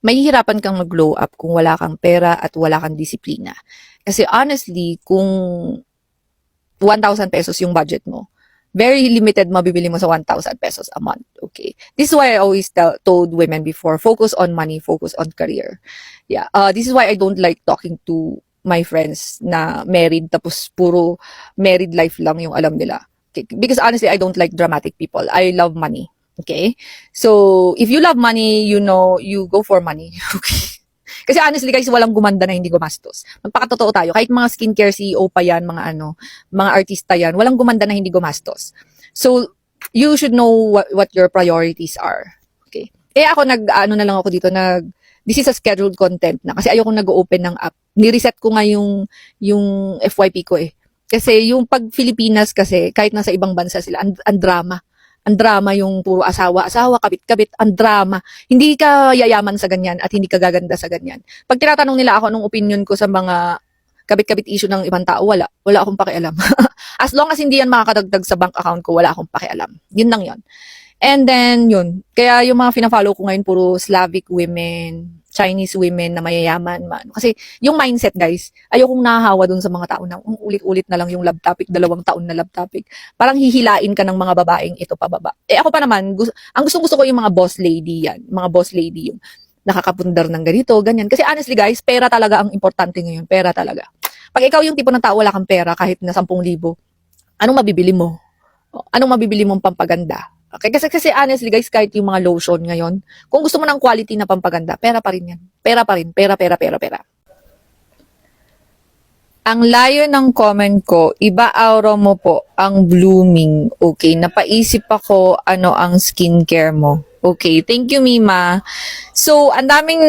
mahihirapan kang mag-glow up kung wala kang pera at wala kang disiplina. Kasi honestly, kung 1,000 pesos yung budget mo, very limited mabibili mo sa 1,000 pesos a month. Okay. This is why I always told women before, focus on money, focus on career. Yeah. This is why I don't like talking to my friends na married tapos puro married life lang yung alam nila. Okay? Because honestly, I don't like dramatic people. I love money. Okay? So, if you love money, you know, you go for money. Okay? Kasi honestly guys, walang gumanda na hindi gumastos. Magpakatotoo tayo, kahit mga skincare CEO pa yan, mga artista yan, walang gumanda na hindi gumastos. So, you should know what your priorities are. Okay? Eh ako na lang ako dito, this is a scheduled content na kasi ayoko nag-open ng app. Ni-reset ko nga yung FYP ko eh. Kasi yung pag Pilipinas kasi, kahit nasa ibang bansa sila, ang drama. Ang drama yung puro asawa, kabit-kabit, ang drama. Hindi ka yayaman sa ganyan at hindi ka gaganda sa ganyan. Pag tinatanong nila ako anong opinion ko sa mga kabit-kabit issue ng ibang tao, wala akong pakialam. As long as hindi yan makakadagdag sa bank account ko, wala akong pakialam. Yun lang yun. And then, yun. Kaya yung mga fina-follow ko ngayon, puro Slavic women, Chinese women na mayayaman. Kasi yung mindset, guys, ayokong nahahawa dun sa mga tao na ulit-ulit na lang yung love topic, 2 taon na love topic. Parang hihilain ka ng mga babaeng ito pababa. Eh ako pa naman, ang gusto ko yung mga boss lady yan. Mga boss lady yung nakakapundar ng ganito, ganyan. Kasi honestly guys, pera talaga ang importante ngayon. Pera talaga. Pag ikaw yung tipo ng tao, wala kang pera kahit na 10,000, anong mabibili mo? Anong mabibili mong pampaganda? Okay, kasi honestly guys, kahit yung mga lotion ngayon, kung gusto mo ng quality na pampaganda, pera pa rin yan. Pera pa rin. Pera. Ang layo ng comment ko, iba aura mo po ang blooming. Okay, napaisip ako ano ang skincare mo. Okay, thank you Mima. So, ang daming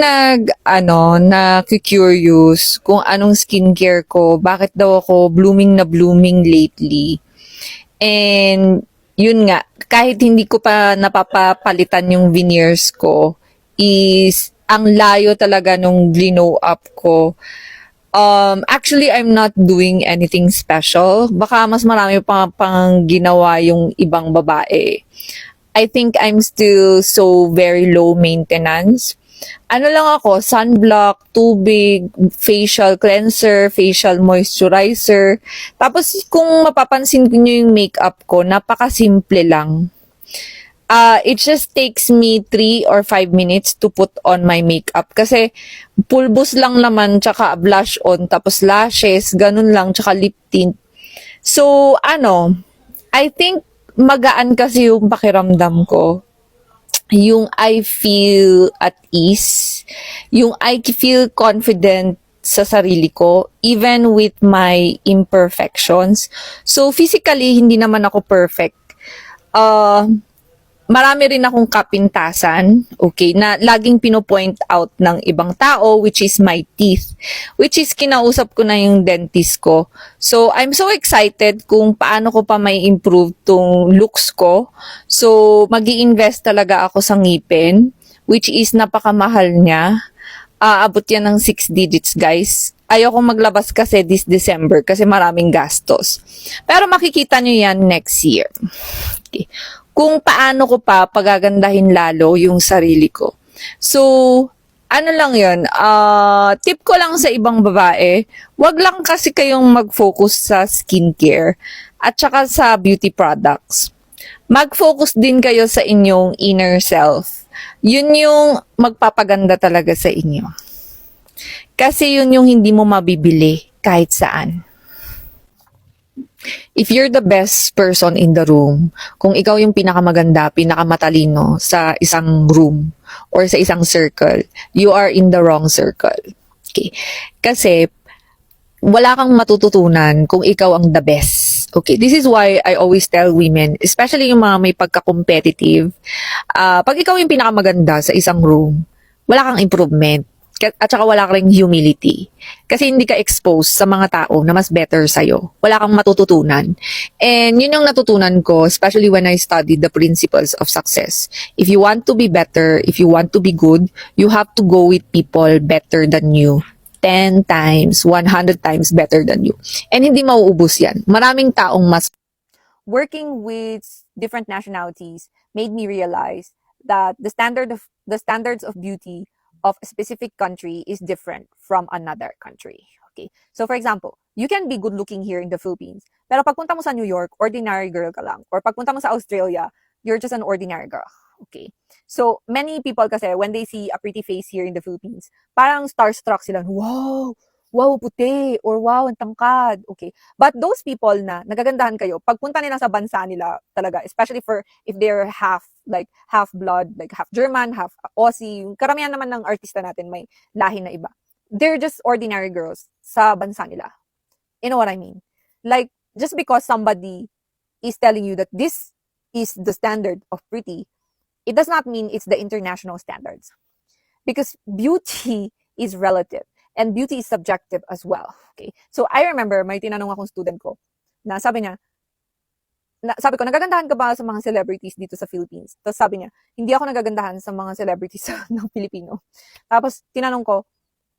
na-curious kung anong skincare ko, bakit daw ako blooming na blooming lately. And yun nga, kahit hindi ko pa napapapalitan yung veneers ko, is ang layo talaga nung glow up ko. Actually, I'm not doing anything special. Baka mas marami pang ginawa yung ibang babae. I think I'm still so very low maintenance. Ano lang ako, sunblock, tubig, facial cleanser, facial moisturizer. Tapos kung mapapansin ko nyo yung makeup ko, napakasimple lang. It just takes me 3 or 5 minutes to put on my makeup. Kasi pulbos lang naman, tsaka blush on, tapos lashes, ganun lang, tsaka lip tint. So, I think magaan kasi yung pakiramdam ko. Yung I feel at ease, yung I feel confident sa sarili ko, even with my imperfections. So, physically, hindi naman ako perfect. Marami rin akong kapintasan, okay, na laging pinopoint out ng ibang tao, which is my teeth, which is kinausap ko na yung dentist ko. So, I'm so excited kung paano ko pa may improve tong looks ko. So, mag-i-invest talaga ako sa ngipin, which is napakamahal niya. Abot yan ng 6 digits, guys. Ayoko maglabas kasi this December kasi maraming gastos. Pero makikita nyo yan next year. Okay. Kung paano ko pa pagagandahin lalo yung sarili ko. So, ano lang yun, tip ko lang sa ibang babae, wag lang kasi kayong mag-focus sa skincare at saka sa beauty products. Mag-focus din kayo sa inyong inner self. Yun yung magpapaganda talaga sa inyo. Kasi yun yung hindi mo mabibili kahit saan. If you're the best person in the room, kung ikaw yung pinakamaganda, pinakamatalino sa isang room or sa isang circle, you are in the wrong circle. Okay? Kasi wala kang matututunan kung ikaw ang the best. Okay, this is why I always tell women, especially yung mga may pagka-competitive, pag ikaw yung pinakamaganda sa isang room, wala kang improvement. At saka wala kang humility. Kasi hindi ka exposed sa mga tao na mas better sa'yo. Wala kang matututunan. And yun yung natutunan ko, especially when I studied the principles of success. If you want to be better, if you want to be good, you have to go with people better than you. 10 times, 100 times better than you. And hindi mauubos yan. Maraming taong mas working with different nationalities made me realize that the standards of beauty of a specific country is different from another country. Okay? So for example, you can be good looking here in the Philippines, pero pagpunta mo sa New York, ordinary girl ka lang. Or pagpunta mo sa Australia, you're just an ordinary girl. Okay? So many people kasi, when they see a pretty face here in the Philippines, parang starstruck sila. Wow! Wow, puti! Or wow, ang tangkad. Okay. But those people na nagagandahan kayo, pagpunta nila sa bansa nila talaga, especially for if they're half blood, like half German, half Aussie, yung karamihan naman ng artista natin may lahi na iba. They're just ordinary girls sa bansa nila. You know what I mean? Like, just because somebody is telling you that this is the standard of pretty, it does not mean it's the international standards. Because beauty is relative. And beauty is subjective as well. Okay? So, I remember, may tinanong akong student ko, na sabi ko, nagagandahan ka ba sa mga celebrities dito sa Philippines? Tapos sabi niya, hindi ako nagagandahan sa mga celebrities ng Pilipino. Tapos, tinanong ko,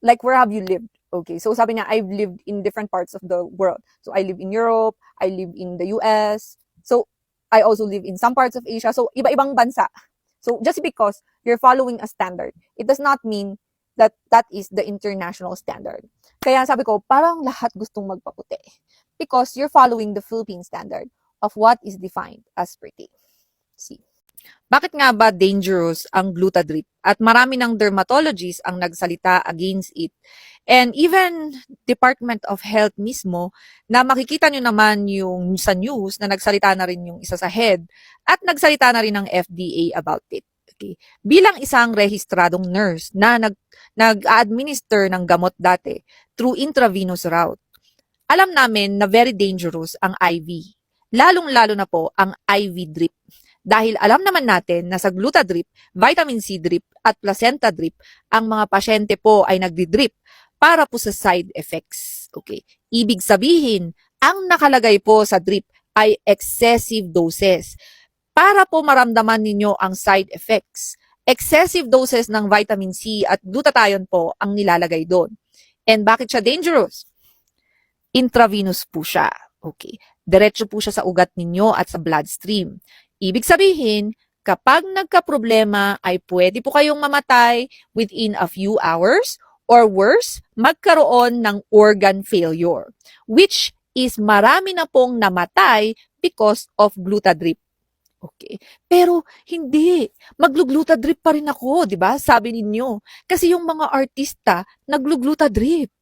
like, where have you lived? Okay, so sabi niya, I've lived in different parts of the world. So, I live in Europe, I live in the US, so, I also live in some parts of Asia. So, iba-ibang bansa. So, just because you're following a standard, it does not mean that is the international standard. Kaya sabi ko, parang lahat gustong magpaputi. Because you're following the Philippine standard of what is defined as pretty. See? Bakit nga ba dangerous ang Glutadrip? At marami ng dermatologists ang nagsalita against it. And even Department of Health mismo, na makikita nyo naman yung sa news na nagsalita na rin yung isa sa head at nagsalita na rin ng FDA about it. Okay. Bilang isang rehistradong nurse na nag-administer ng gamot dati through intravenous route, alam namin na very dangerous ang IV. Lalong-lalo na po ang IV drip. Dahil alam naman natin na sa Glutadrip, vitamin C drip at placenta drip, ang mga pasyente po ay nagdi-drip para po sa side effects. Okay. Ibig sabihin, ang nakalagay po sa drip ay excessive doses. Para po maramdaman ninyo ang side effects. Excessive doses ng vitamin C at glutathione po ang nilalagay doon. And bakit siya dangerous? Intravenous po siya. Okay. Diretso po siya sa ugat ninyo at sa bloodstream. Ibig sabihin, kapag nagka-problema ay pwede po kayong mamatay within a few hours or worse, magkaroon ng organ failure, which is marami na pong namatay because of Glutadrip. Okay. Pero hindi. Magluglutadrip pa rin ako, di ba? Sabi ninyo. Kasi yung mga artista, nagluglutadrip.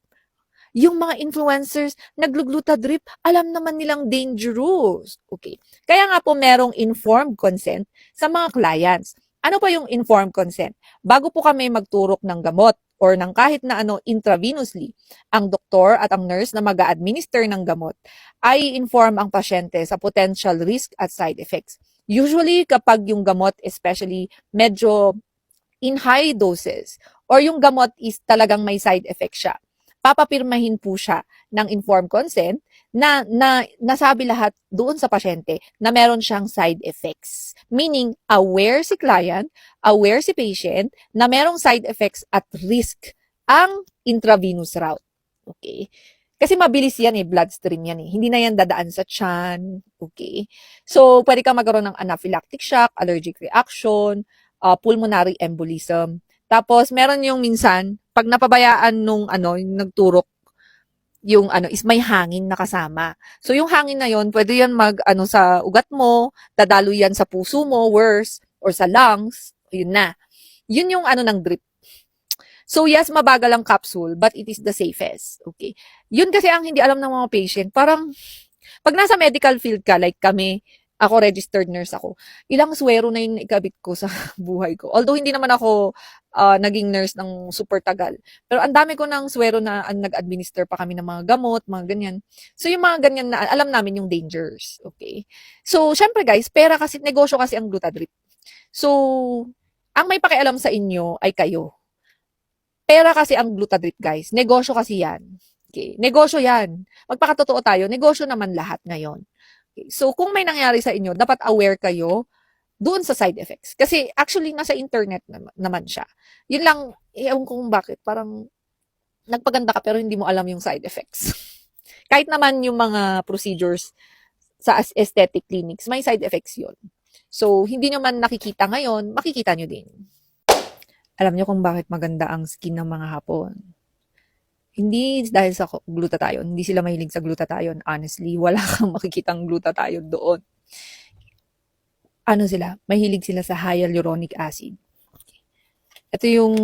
Yung mga influencers, nagluglutadrip, alam naman nilang dangerous. Okay. Kaya nga po merong informed consent sa mga clients. Ano pa yung informed consent? Bago po kami magturok ng gamot or ng kahit na ano intravenously, ang doktor at ang nurse na mag-a-administer ng gamot ay inform ang pasyente sa potential risk at side effects. Usually, kapag yung gamot, especially medyo in high doses, or yung gamot is talagang may side effect siya, papapirmahin po siya ng informed consent na nasabi lahat doon sa pasyente na meron siyang side effects. Meaning, aware si client, aware si patient na merong side effects at risk ang intravenous route. Okay? Kasi mabilis yan bloodstream yan Hindi na yan dadaan sa tiyan. Okay? So, pwede kang magkaroon ng anaphylactic shock, allergic reaction, pulmonary embolism. Tapos, meron yung minsan, pag napabayaan nung yung nagturok, yung is may hangin na kasama. So, yung hangin na yon pwede yan sa ugat mo, dadalo yan sa puso mo, worse, or sa lungs, yun na. Yun yung ng drip. So, yes, mabagal ang capsule, but it is the safest. Okay. Yun kasi ang hindi alam ng mga patient. Parang, pag nasa medical field ka, like kami, ako registered nurse ako, ilang swero na yung ikabit ko sa buhay ko. Although, hindi naman ako naging nurse ng super tagal. Pero ang dami ko ng swero na nag-administer pa kami ng mga gamot, mga ganyan. So, yung mga ganyan na alam namin yung dangers. Okay. So, syempre guys, pera kasi, negosyo kasi ang Glutadrip. So, ang may pakialam sa inyo ay kayo. Pera kasi ang Glutadrip, guys. Negosyo kasi yan. Okay. Negosyo yan. Magpakatotoo tayo, negosyo naman lahat ngayon. Okay. So, kung may nangyari sa inyo, dapat aware kayo doon sa side effects. Kasi actually, nasa internet naman siya. Yun lang, ewan kung bakit. Parang nagpaganda ka pero hindi mo alam yung side effects. Kahit naman yung mga procedures sa aesthetic clinics, may side effects yun. So, hindi nyo man nakikita ngayon, makikita nyo din. Alam niyo kung bakit maganda ang skin ng mga Hapon? Hindi dahil sa glutathione, hindi sila mahilig sa glutathione. Honestly, wala kang makikitang glutathione doon. Ano sila? Mahilig sila sa hyaluronic acid. Ito yung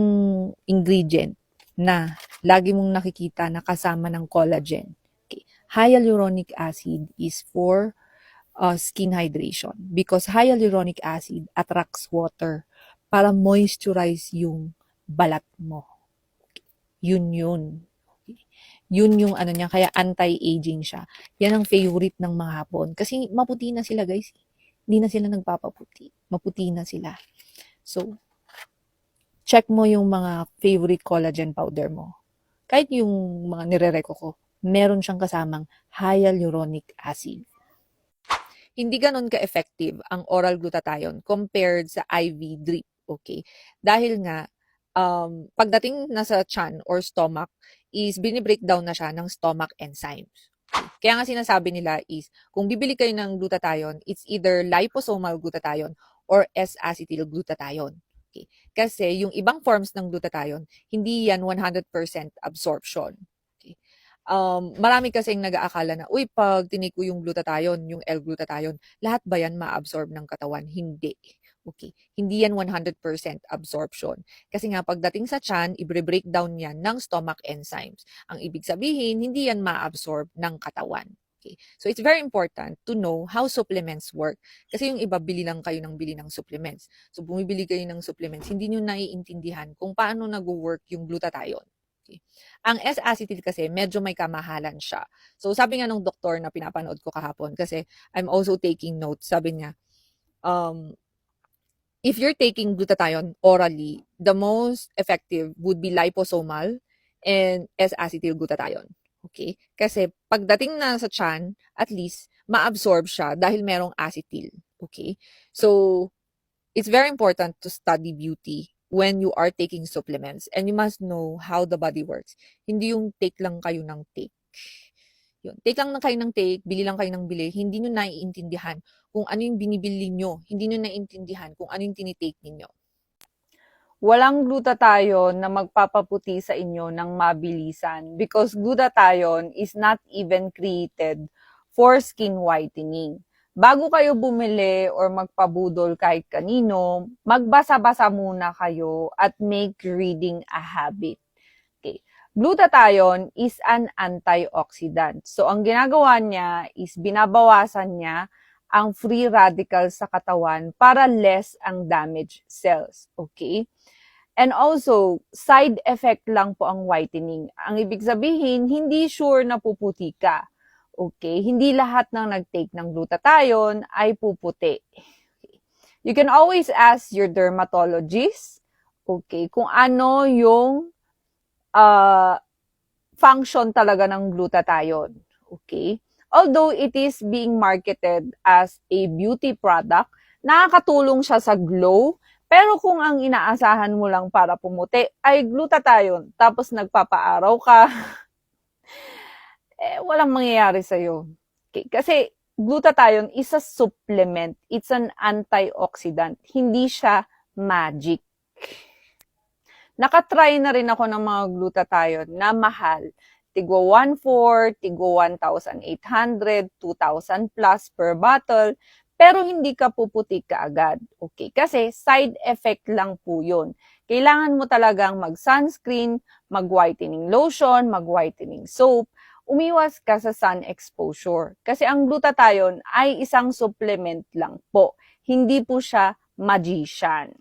ingredient na lagi mong nakikita na kasama ng collagen. Okay. Hyaluronic acid is for skin hydration because hyaluronic acid attracts water para moisturize yung balat mo. Yun yun. Yun yung ano niya, kaya anti-aging siya. Yan ang favorite ng mga Hapon. Kasi maputi na sila, guys. Hindi na sila nagpapaputi. Maputi na sila. So, check mo yung mga favorite collagen powder mo. Kahit yung mga nire-reco ko, meron siyang kasamang hyaluronic acid. Hindi ganun ka-effective ang oral glutathione compared sa IV drip. Okay? Dahil nga, pagdating na sa tiyan or stomach, is binibreakdown na siya ng stomach enzymes. Kaya nga sinasabi nila is, kung bibili kayo ng glutathione, it's either liposomal glutathione or S-acetylglutathione. Okay. Kasi yung ibang forms ng glutathione, hindi yan 100% absorption. Okay. Marami kasing nag-aakala na, uy, pag tinake ko yung glutathione, yung L-glutathione, lahat ba yan ma-absorb ng katawan? Hindi. Okay. Hindi yan 100% absorption. Kasi nga pagdating sa tiyan, i-breakdown yan ng stomach enzymes. Ang ibig sabihin, hindi yan ma-absorb ng katawan. Okay. So it's very important to know how supplements work. Kasi yung iba, bili lang kayo ng bili ng supplements. So bumibili kayo ng supplements, hindi nyo naiintindihan kung paano nag-work yung glutathione. Okay. Ang S-acetyl kasi, medyo may kamahalan siya. So sabi nga ng doktor na pinapanood ko kahapon, kasi I'm also taking notes, sabi niya, if you're taking glutathione orally, the most effective would be liposomal and S-acetylglutathione. Okay? Kasi pagdating na sa tiyan, at least, ma-absorb siya dahil merong acetyl. Okay? So, it's very important to study beauty when you are taking supplements and you must know how the body works. Hindi yung take lang kayo ng take. Yun. Take lang kayo ng take, bili lang kayo ng bili, hindi nyo naiintindihan kung ano yung binibili nyo, hindi nyo naiintindihan kung ano yung tinitake ninyo. Walang glutathione na magpapaputi sa inyo ng mabilisan because glutathione is not even created for skin whitening. Bago kayo bumili or magpabudol kahit kanino, magbasa-basa muna kayo at make reading a habit. Okay. Glutathione is an antioxidant. So, ang ginagawa niya is binabawasan niya ang free radicals sa katawan para less ang damaged cells. Okay? And also, side effect lang po ang whitening. Ang ibig sabihin, hindi sure na puputi ka. Okay? Hindi lahat ng nag-take ng glutathione ay puputi. Okay. You can always ask your dermatologist, okay, kung ano yung function talaga ng glutathione. Okay? Although it is being marketed as a beauty product, nakakatulong siya sa glow, pero kung ang inaasahan mo lang para pumuti ay glutathione, tapos nagpapaaraw ka, walang mangyayari sa'yo. Okay? Kasi glutathione is a supplement. It's an antioxidant. Hindi siya magic. Nakatry na rin ako ng mga glutathione na mahal. Tigwa 1,400, tigwa 1,800, 2,000 plus per bottle, pero hindi ka puputi kaagad. Okay? Kasi side effect lang po yun. Kailangan mo talagang mag-sunscreen, mag-whitening lotion, mag-whitening soap, umiwas ka sa sun exposure. Kasi ang glutathione ay isang supplement lang po. Hindi po siya magician.